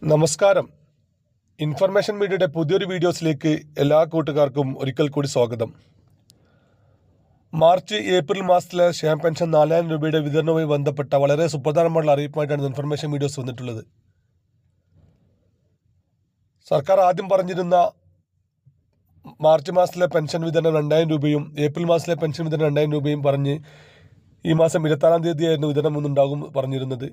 നമസ്കാരം. ഇൻഫർമേഷൻ മീഡിയയുടെ പുതിയൊരു വീഡിയോസിലേക്ക് എല്ലാ കൂട്ടുകാർക്കും ഒരിക്കൽ കൂടി സ്വാഗതം. മാർച്ച് ഏപ്രിൽ മാസത്തിലെ ക്ഷേമ പെൻഷൻ 4000 രൂപയുടെ വിതരണവുമായി ബന്ധപ്പെട്ട വളരെ സുപ്രധാനമായ അറിയിപ്പായിട്ടാണ് ഇൻഫർമേഷൻ വീഡിയോസ് വന്നിട്ടുള്ളത്. സർക്കാർ ആദ്യം പറഞ്ഞിരുന്ന മാർച്ച് മാസത്തിലെ പെൻഷൻ വിതരണം 2000 രൂപയും ഏപ്രിൽ മാസത്തിലെ പെൻഷൻ വിതരണം 2000 രൂപയും പറഞ്ഞ് ഈ മാസം 26-ാം തീയതിയായിരുന്നു വിതരണം ഒന്നുണ്ടാകും പറഞ്ഞിരുന്നത്.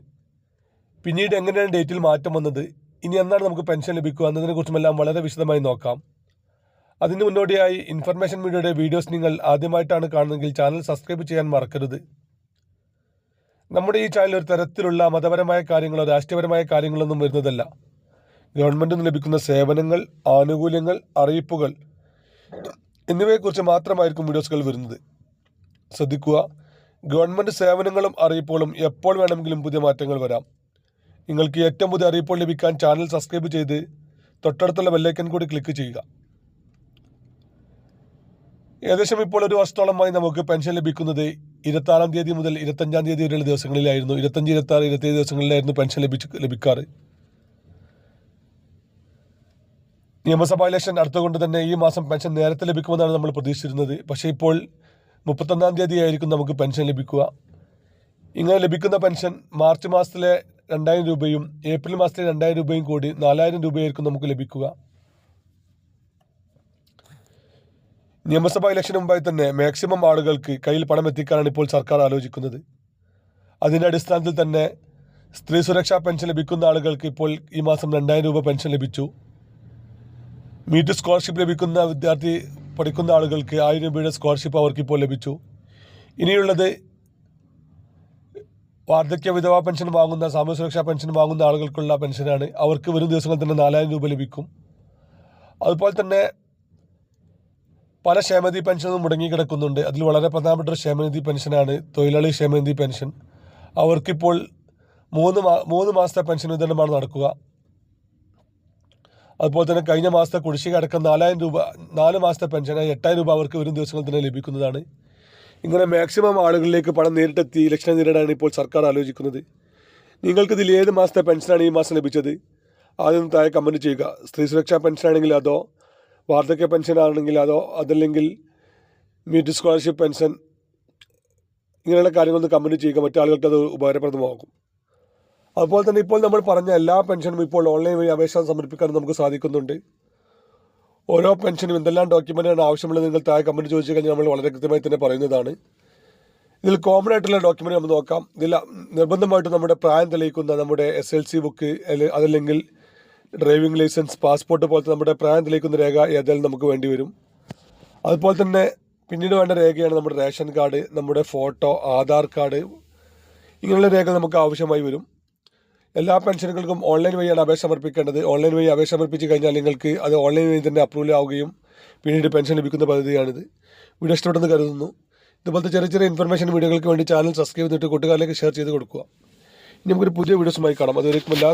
പിന്നീട് എങ്ങനെയാണ് ഡേറ്റിൽ മാറ്റം വന്നത്, ഇനി എന്നാണ് നമുക്ക് പെൻഷൻ ലഭിക്കുക എന്നതിനെക്കുറിച്ചുമെല്ലാം വളരെ വിശദമായി നോക്കാം. അതിന് മുന്നോടിയായി ഇൻഫർമേഷൻ മീഡിയയുടെ വീഡിയോസ് നിങ്ങൾ ആദ്യമായിട്ടാണ് കാണുന്നതെങ്കിൽ ചാനൽ സബ്സ്ക്രൈബ് ചെയ്യാൻ മറക്കരുത്. നമ്മുടെ ഈ ചാനൽ ഒരു തരത്തിലുള്ള മതപരമായ കാര്യങ്ങളോ രാഷ്ട്രീയപരമായ കാര്യങ്ങളൊന്നും വരുന്നതല്ല. ഗവൺമെൻറ്റിൽ നിന്ന് ലഭിക്കുന്ന സേവനങ്ങൾ, ആനുകൂല്യങ്ങൾ, അറിയിപ്പുകൾ എന്നിവയെക്കുറിച്ച് മാത്രമായിരിക്കും വീഡിയോസുകൾ വരുന്നത്. ശ്രദ്ധിക്കുക, ഗവൺമെൻറ് സേവനങ്ങളും അറിയിപ്പുകളും എപ്പോൾ വേണമെങ്കിലും പുതിയ മാറ്റങ്ങൾ വരാം. നിങ്ങൾക്ക് ഏറ്റവും പുതിയ അറിയിപ്പോൾ ലഭിക്കാൻ ചാനൽ സബ്സ്ക്രൈബ് ചെയ്ത് തൊട്ടടുത്തുള്ള ബെല്ലൈക്കൻ കൂടി ക്ലിക്ക് ചെയ്യുക. ഏകദേശം ഇപ്പോൾ ഒരു വർഷത്തോളമായി നമുക്ക് പെൻഷൻ ലഭിക്കുന്നത് 26-ാം തീയതി മുതൽ 25-ാം തീയതി വരെയുള്ള ദിവസങ്ങളിലായിരുന്നു. 25, 26, 27 ദിവസങ്ങളിലായിരുന്നു പെൻഷൻ ലഭിക്കാറ്. നിയമസഭാ ഇലക്ഷൻ അടുത്തുകൊണ്ട് തന്നെ ഈ മാസം പെൻഷൻ നേരത്തെ ലഭിക്കുമെന്നാണ് നമ്മൾ പ്രതീക്ഷിച്ചിരുന്നത്. പക്ഷേ ഇപ്പോൾ 31-ാം തീയതി ആയിരിക്കും നമുക്ക് പെൻഷൻ ലഭിക്കുക. ഇങ്ങനെ ലഭിക്കുന്ന പെൻഷൻ മാർച്ച് മാസത്തിലെ 2000 രൂപയും ഏപ്രിൽ മാസത്തിലെ 2000 രൂപയും കൂടി 4000 രൂപയായിരിക്കും നമുക്ക് ലഭിക്കുക. നിയമസഭാ ഇലക്ഷന് മുമ്പായി തന്നെ മാക്സിമം ആളുകൾക്ക് കയ്യിൽ പണം എത്തിക്കാനാണ് ഇപ്പോൾ സർക്കാർ ആലോചിക്കുന്നത്. അതിൻ്റെ അടിസ്ഥാനത്തിൽ തന്നെ സ്ത്രീ സുരക്ഷാ പെൻഷൻ ലഭിക്കുന്ന ആളുകൾക്ക് ഇപ്പോൾ ഈ മാസം 2000 രൂപ പെൻഷൻ ലഭിച്ചു. മീറ്റ് സ്കോളർഷിപ്പ് ലഭിക്കുന്ന വിദ്യാർത്ഥി പഠിക്കുന്ന ആളുകൾക്ക് 1000 രൂപയുടെ സ്കോളർഷിപ്പ് അവർക്കിപ്പോൾ ലഭിച്ചു. ഇനിയുള്ളത് വാർദ്ധക്യ വിധവാ പെൻഷൻ വാങ്ങുന്ന, സാമൂഹ്യ സുരക്ഷാ പെൻഷൻ വാങ്ങുന്ന ആളുകൾക്കുള്ള പെൻഷനാണ്. അവർക്ക് വരും ദിവസങ്ങളിൽ തന്നെ 4000 രൂപ ലഭിക്കും. അതുപോലെ തന്നെ പല ക്ഷേമനിധി പെൻഷനും മുടങ്ങിക്കിടക്കുന്നുണ്ട്. അതിൽ വളരെ പ്രധാനപ്പെട്ട ഒരു ക്ഷേമനിധി പെൻഷനാണ് തൊഴിലാളി ക്ഷേമനിധി പെൻഷൻ. അവർക്കിപ്പോൾ 3 മാസത്തെ പെൻഷൻ വിതരണമാണ് നടക്കുക. അതുപോലെ തന്നെ കഴിഞ്ഞ മാസത്തെ കുടിശ്ശിക അടക്കം 4000 രൂപ, 4 മാസത്തെ പെൻഷനായി 8000 രൂപ അവർക്ക് വരും ദിവസങ്ങളിൽ തന്നെ ലഭിക്കുന്നതാണ്. ഇങ്ങനെ മാക്സിമം ആളുകളിലേക്ക് പണം നേരിട്ടെത്തി ഇലക്ഷനെ നേരിടാനാണ് ഇപ്പോൾ സർക്കാർ ആലോചിക്കുന്നത്. നിങ്ങൾക്കിതിൽ ഏത് മാസത്തെ പെൻഷനാണ് ഈ മാസം ലഭിച്ചത്? ആദ്യം താഴെ കമൻറ്റ് ചെയ്യുക. സ്ത്രീ സുരക്ഷാ പെൻഷനാണെങ്കിൽ അതോ, വാർദ്ധക്യ പെൻഷനാണെങ്കിൽ അതോ, അതല്ലെങ്കിൽ മീറ്റ് സ്കോളർഷിപ്പ് പെൻഷൻ, ഇങ്ങനെയുള്ള കാര്യങ്ങളൊന്ന് കമൻറ്റ് ചെയ്യുക. മറ്റാളുകൾക്ക് അത് ഉപകാരപ്രദമാകും. അതുപോലെ തന്നെ ഇപ്പോൾ നമ്മൾ പറഞ്ഞ എല്ലാ പെൻഷനും ഇപ്പോൾ ഓൺലൈൻ വഴി അപേക്ഷ സമർപ്പിക്കാൻ നമുക്ക് സാധിക്കുന്നുണ്ട്. ഓരോ പെൻഷനും എന്തെല്ലാം ഡോക്യുമെൻ്റാണ് ആവശ്യമുള്ളത് നിങ്ങൾ താഴെ കമൻറ്റ് ചോദിച്ചു കഴിഞ്ഞാൽ നമ്മൾ വളരെ കൃത്യമായി തന്നെ പറയുന്നതാണ്. ഇതിൽ കോമൺ ആയിട്ടുള്ള ഡോക്യുമെൻ്റ് നമ്മൾ നോക്കാം. ഇതിൽ നിർബന്ധമായിട്ടും നമ്മുടെ പ്രായം തെളിയിക്കുന്ന നമ്മുടെ SLC ബുക്ക്, അതല്ലെങ്കിൽ ഡ്രൈവിംഗ് ലൈസൻസ്, പാസ്പോർട്ട് പോലത്തെ നമ്മുടെ പ്രായം തെളിയിക്കുന്ന രേഖ ഏതായാലും നമുക്ക് വേണ്ടി വരും. അതുപോലെ തന്നെ പിന്നീട് വേണ്ട രേഖയാണ് നമ്മുടെ റേഷൻ കാർഡ്, നമ്മുടെ ഫോട്ടോ, ആധാർ കാർഡ്, ഇങ്ങനെയുള്ള രേഖ നമുക്ക് ആവശ്യമായി വരും. എല്ലാ പെൻഷനുകൾക്കും ഓൺലൈൻ വഴിയാണ് അപേക്ഷ സമർപ്പിക്കേണ്ടത്. ഓൺലൈൻ വഴി അപേക്ഷ സമർപ്പിച്ച് കഴിഞ്ഞാൽ നിങ്ങൾക്ക് അത് ഓൺലൈൻ വഴി തന്നെ അപ്രൂവൽ ആവുകയും പിന്നീട് പെൻഷൻ ലഭിക്കുന്ന പദ്ധതിയാണിത്. വീഡിയോ ഇഷ്ടപ്പെട്ടെന്ന് കരുതുന്നു. ഇതുപോലത്തെ ചെറിയ ചെറിയ ഇൻഫർമേഷൻ വീഡിയോകൾക്ക് വേണ്ടി ചാനൽ സബ്സ്ക്രൈബ് ചെയ്തിട്ട് കൂട്ടുകാരിലേക്ക് ഷെയർ ചെയ്ത് കൊടുക്കുക. ഇനി നമുക്കൊരു പുതിയ വീഡിയോസുമായി കാണാം. അതുവരെയും എല്ലാ